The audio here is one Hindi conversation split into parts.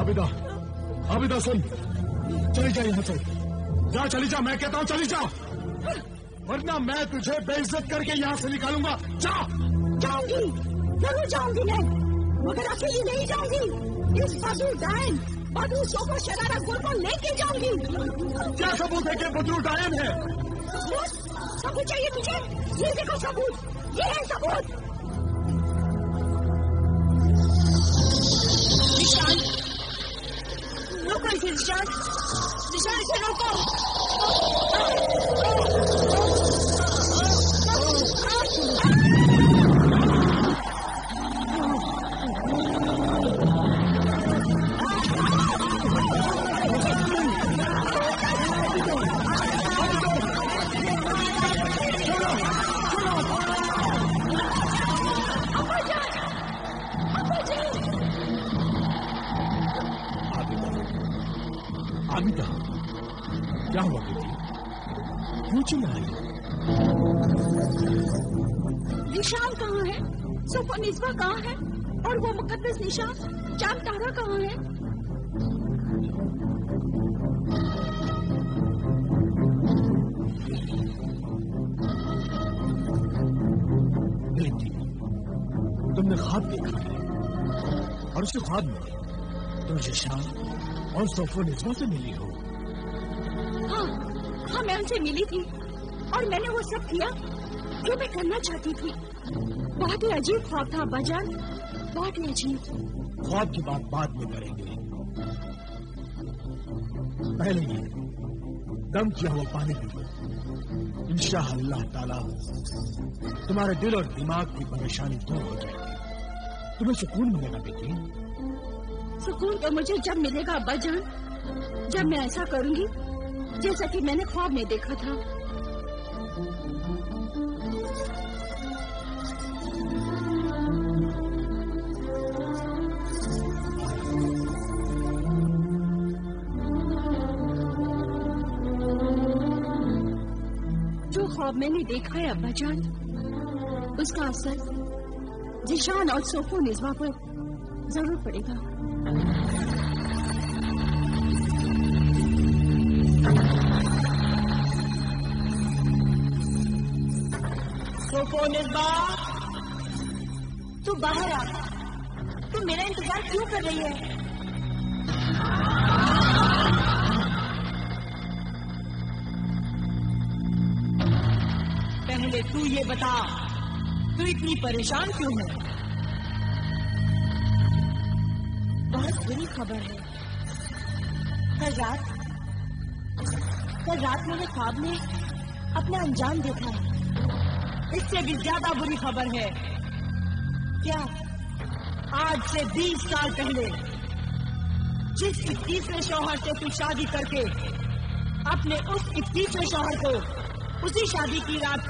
आबिदा, आबिदा सुन, चली जा यहाँ से, जा, चली जा, मैं कहता हूँ चली जा, वरना मैं तुझे बेइज्जत करके यहाँ से निकालूंगा। जा। जाऊंगी, जरूर जाऊंगी मैं, मगर अकेली नहीं जाऊंगी। इस बदरू डायन, बदरू सोफा शरारा गुल को लेके जाऊंगी। क्या सबूत है कि बदरू डायन है? सबूत चाहिए तुझे? ये देखो सबूत, ये है सबूत। निशान, रोको इसे निशान, निशान इसे रोको। आबिदा, क्या हुआ बेटी? क्यों चिल्लाई? निशान कहाँ है? सोफा निस्बा कहाँ है? और वो मुकद्दस निशान चांद तारा कहाँ है? बेटी, तुमने ख्वाब देखा है और उस ख्वाब में तुम निशान और सोफा निस्बा से मिली हो। हाँ, मैं उनसे मिली थी और मैंने वो सब किया जो मैं करना चाहती थी। बहुत ही अजीब ख्वाब था अब्बाजान, बहुत ही अजीब। ख्वाब की बात बाद में करेंगे, पहले ये दम किया हुआ पानी पी लो। इंशाअल्लाह ताला तुम्हारे दिल और दिमाग की परेशानी दूर हो जाएगी, तुम्हें सुकून मिलेगा बेटी। सुकून तो मुझे जब मिलेगा अब्बाजान, जब मैं ऐसा करूंगी जैसा कि मैंने ख्वाब में देखा था। जो ख्वाब मैंने देखा है अब्बाजान, उसका असर जिशान और सोफो निस्बा पर जरूर पड़ेगा। सोफो निस्बा, तू बाहर आ। तू मेरा इंतजार क्यों कर रही है? पहले तू ये बता, तू इतनी परेशान क्यों है? बहुत बुरी खबर है। कल रात मैंने ख्वाब में अपना अंजाम देखा है। इससे भी ज्यादा बुरी खबर है। क्या आज से 20 साल पहले जिस 21वें शौहर से तू शादी करके अपने उस 21वें शौहर को उसी शादी की रात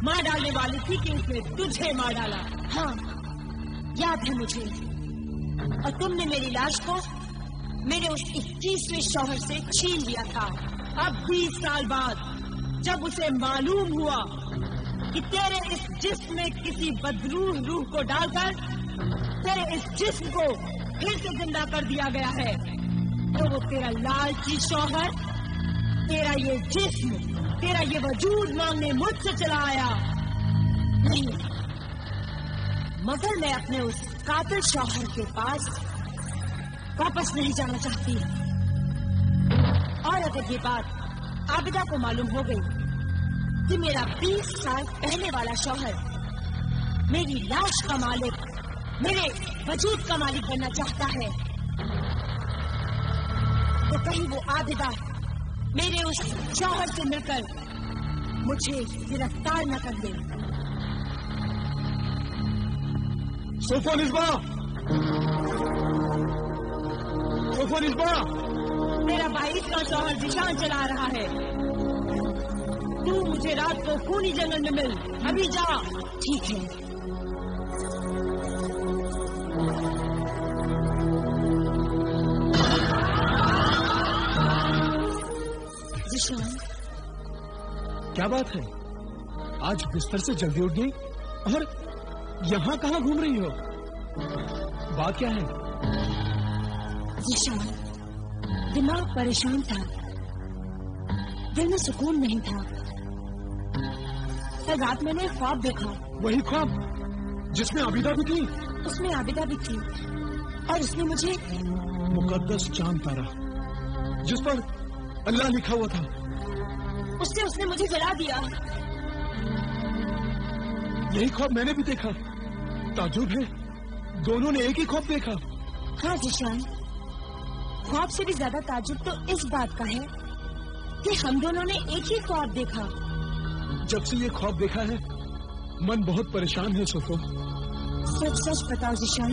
मार डालने वाली थी कि उसने तुझे मार डाला। हाँ, याद है मुझे। और तुमने मेरी लाश को मेरे उस 21वें शौहर से छीन लिया था। अब 20 साल बाद जब उसे मालूम हुआ कि तेरे इस जिस्म में किसी बदरूह रूह को डालकर तेरे इस जिस्म को फिर से जिंदा कर दिया गया है, तो वो तेरा लालची शौहर, तेरा ये जिस्म, तेरा ये वजूद मांगने मुझसे चला आया। नहीं, मगर मैं अपने उस कातिल शौहर के पास वापस नहीं जाना चाहती। और अगर ये बात आबिदा को मालूम हो गई कि मेरा 20 साल पहले वाला शौहर मेरी लाश का मालिक, मेरे वजूद का मालिक बनना चाहता है, तो कहीं वो आबिदा मेरे उस शौहर से मिलकर मुझे गिरफ्तार न कर दे। सोफो निस्बा, सोफो निस्बा, मेरा 22 का शौहर जिशान चला रहा है। तू मुझे रात को खूनी जंगल में मिल, अभी जा। ठीक है। जिशान, क्या बात है? आज बिस्तर से जल्दी उठ गई और यहाँ कहाँ घूम रही हो? बात क्या है? जीशान, दिमाग परेशान था, दिल में सुकून नहीं था। कल रात मैंने एक ख्वाब देखा। वही ख्वाब जिसमें आबिदा भी थी? उसमें आबिदा भी थी और उसने मुझे मुकद्दस चांद तारा जिस पर अल्लाह लिखा हुआ था, उसने मुझे जला दिया। यही ख्वाब मैंने भी देखा। ताजुब है, दोनों ने एक ही ख्वाब देखा। हाँ जीशान, ख्वाब से भी ज्यादा ताजुब तो इस बात का है कि हम दोनों ने एक ही ख्वाब देखा। जब से ये ख्वाब देखा है मन बहुत परेशान है सोफो। सच सच बताओ जीशान,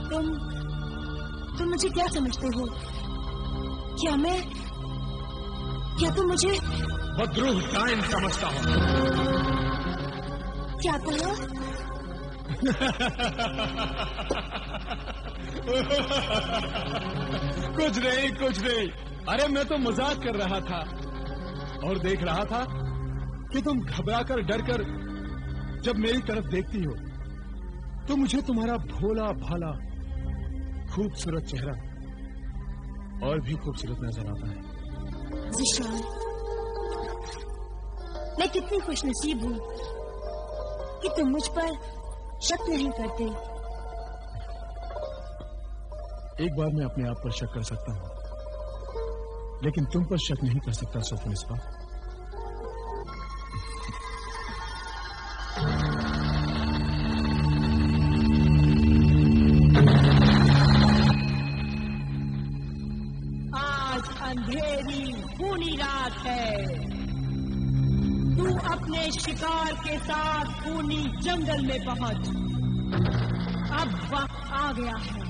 तुम मुझे क्या समझते हो? क्या तुम मुझे बदरूह टाइम समझता हो? क्या कहा? कुछ नहीं। अरे मैं तो मजाक कर रहा था और देख रहा था कि तुम घबराकर डरकर जब मेरी तरफ देखती हो तो मुझे तुम्हारा भोला भाला खूबसूरत चेहरा और भी खूबसूरत नजर आता है। जीशान, मैं कितनी खुशनसीब हूँ कि तुम मुझ पर शक नहीं करते। एक बार मैं अपने आप पर शक कर सकता हूँ, लेकिन तुम पर शक नहीं कर सकता सोफो मिसबा। आज अंधेरी खूनी रात है। तू अपने शिकार के साथ खूनी जंगल में पहुंच। अब वक्त आ गया है,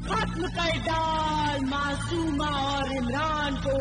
खत्म कर डाल मासूमा और इमरान को।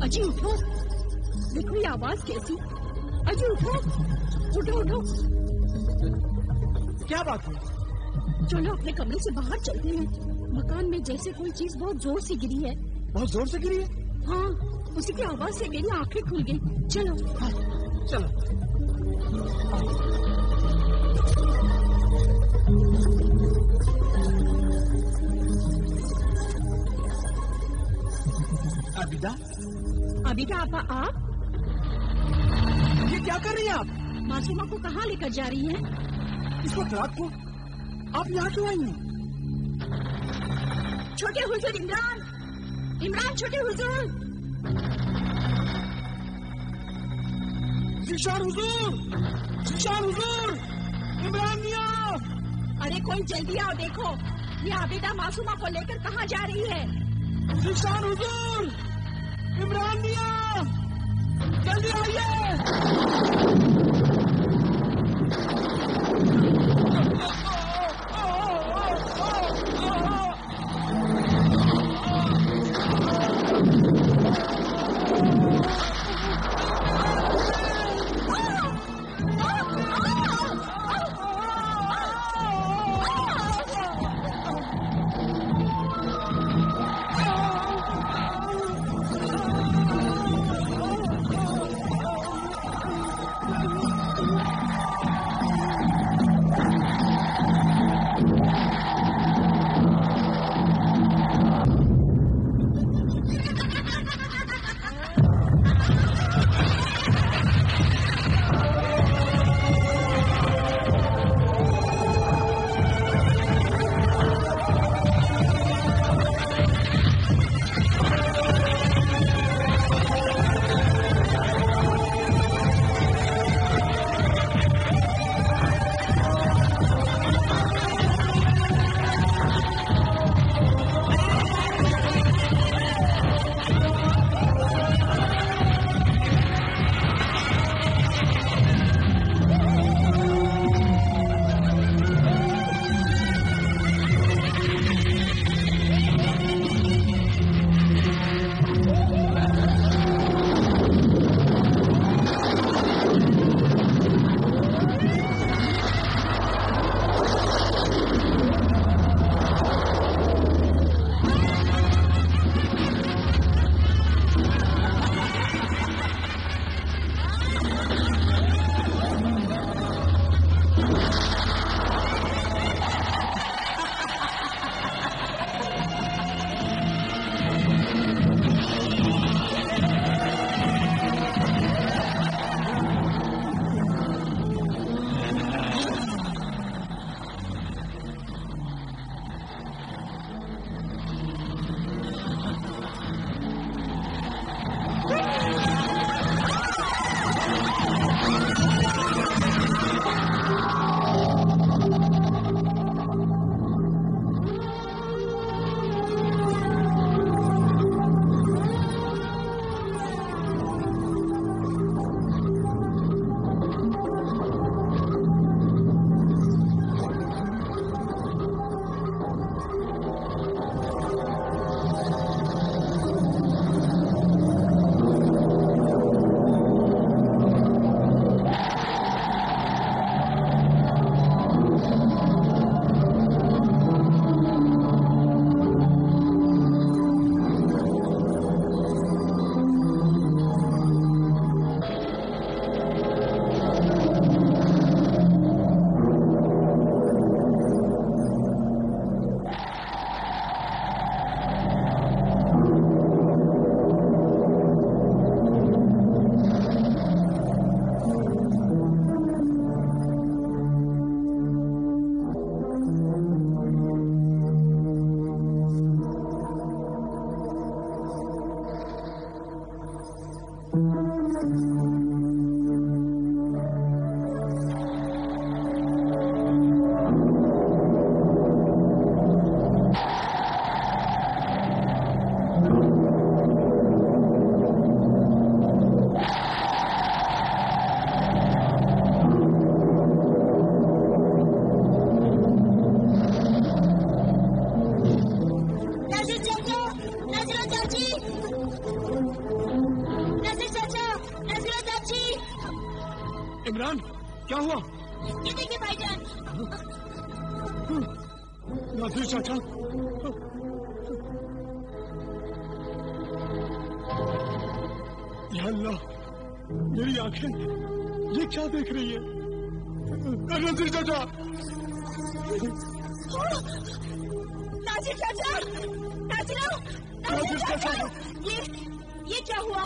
अजी उठो, देखो ये आवाज कैसी। अजी उठो, उठो उठो। क्या बात है? चलो अपने कमरे से बाहर चलते हैं। मकान में जैसे कोई चीज बहुत जोर से गिरी है। बहुत जोर से गिरी है? हाँ, उसी की आवाज से मेरी आंखें खुल गई। चलो हाँ, चलो। अबिदा, अबिदा आपा, आप ये क्या कर रही हैं आप? मासूमा को कहाँ लेकर जा रही हैं? इस वक्त रात को आप यहाँ क्यों आई हैं? छोटे हुजूर इमरान, इमरान छोटे हुजूर। ज़ीशान हुजूर, ज़ीशान हुजूर, इमरान मियां। अरे कोई जल्दी आओ, देखो ये आबिदा मासूमा को लेकर कहाँ जा रही है। ज़ीशान हुजूर, इमरान मियां, जल्दी आइए। इमरान, क्या हुआ? ये देखिए भाईजान। नासिर चाचा, या अल्लाह, मेरी आंखें ये क्या देख रही है? नासिर चाचा, नासिर चाचा, नासिर चाचा, ये क्या हुआ?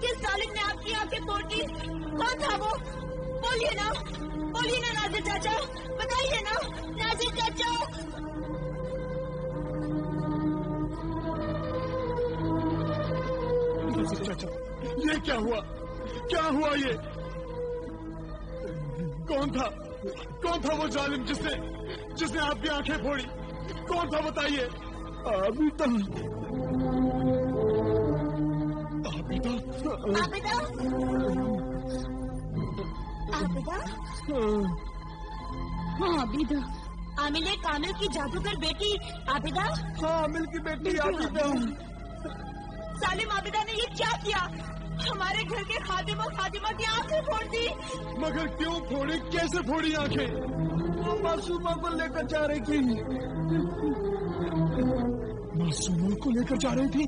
किस जालिम ने आपकी आंखें फोड़ दी? कौन था वो? बोलिए ना नासिर चाचा, बताइए ना नासिर चाचा। नासिर चाचा, ये क्या हुआ? क्या हुआ ये? कौन था वो जालिम जिसने आपकी आंखें फोड़ी? कौन था बताइए? आबिदा। हाँ आबिदा, आमिले कामिल की जादूगर बेटी आबिदा। हाँ, आमिल की बेटी आबिदा। सालिम आबिदा ने ये क्या किया? हमारे घर के खादिम और खादिमा की आंखें फोड़ दी। मगर क्यों फोड़ी? कैसे फोड़ी आंखें? वो मासूमा को लेकर जा रही थी। मासूमा को लेकर जा रही थी?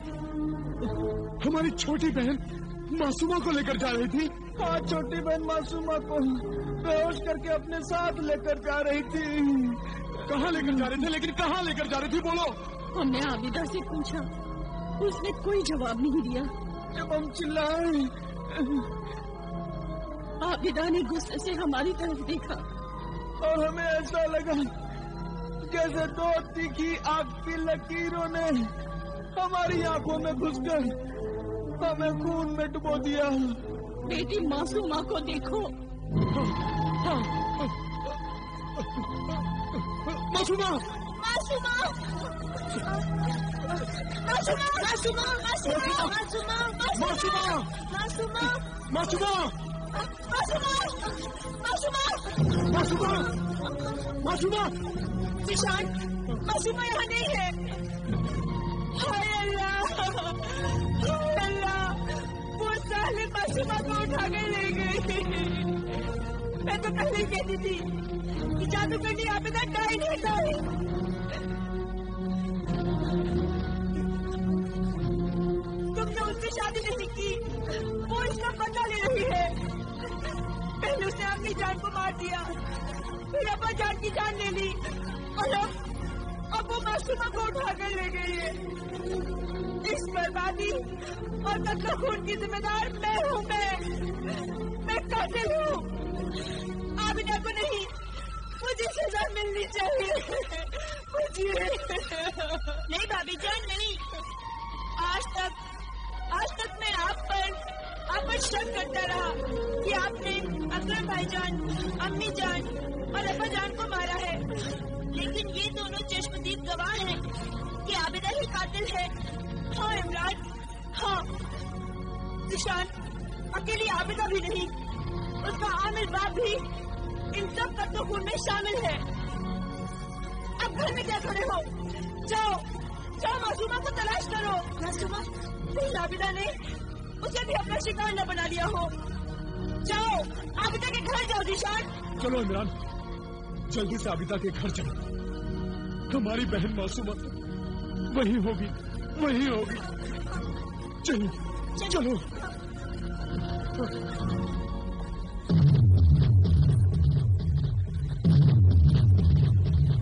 हमारी छोटी बहन मासूमा को लेकर जा रही थी? हाँ, छोटी बहन मासूमा को बेहोश करके अपने साथ लेकर जा रही थी। कहाँ लेकर जा रही थी? लेकिन कहाँ लेकर जा रही थी? बोलो। हमने आबिदा से पूछा, उसने कोई जवाब नहीं दिया। जब हम चिल्लाए, आबिदा ने गुस्से से हमारी तरफ देखा और हमें ऐसा लगा जैसे दो तीखी आग की लकीरों ने हमारी आंखों में घुसकर हमें खून में डुबो दिया। बेटी मासूमा को देखो। मासूमा, मासूमा, मासूमा, मासूमा, मासूमा, मासूमा, मासूमा, मासूमा, मासूमा, मासूमा, मासूमा, निशान, मासूमा यहाँ नहीं है। हाय अल्लाह, वो साले मासूमा को उठा के ले गई। मैं तो पहले ही कहती थी कि जादूगरनी आबिदा डाई नहीं डाई। तुमने उससे शादी नहीं की, वो इसका बदला ले रही है। पहले उसने अपनी जान को मार दिया, फिर अपना जान की जान ले ली, और अब वो मासूमा को उठा कर ले गई है। इस बर्बादी और तकलीफ खून की जिम्मेदार मैं हूँ। मैं कातिल हूँ। आबिदा को नहीं, मुझे सजा मिलनी चाहिए। मुझे नहीं भाभी जान, नहीं। आज तक मैं आप पर शक करता रहा कि आपने अकरम भाईजान, अम्मी जान और अब्बा जान को मारा है, लेकिन ये दोनों चश्मदीद गवाह हैं कि आबिदा ही कातिल है। हाँ इमरान, हाँ निशान, अकेली आबिदा भी नहीं, उसका आमिर बाप भी इन सब कत्लो खून में शामिल है। अब घर में क्या खड़े हो? जाओ मासूमा को तलाश करो। मासूमा, प्लीज आबिदा ने उसे भी अपना शिकार न बना लिया हो। जाओ आबिदा के घर जाओ। निशान, चलो इमरान, जल्दी से आबिदा के घर चलो। हमारी बहन मासूमा वही होगी। चलो।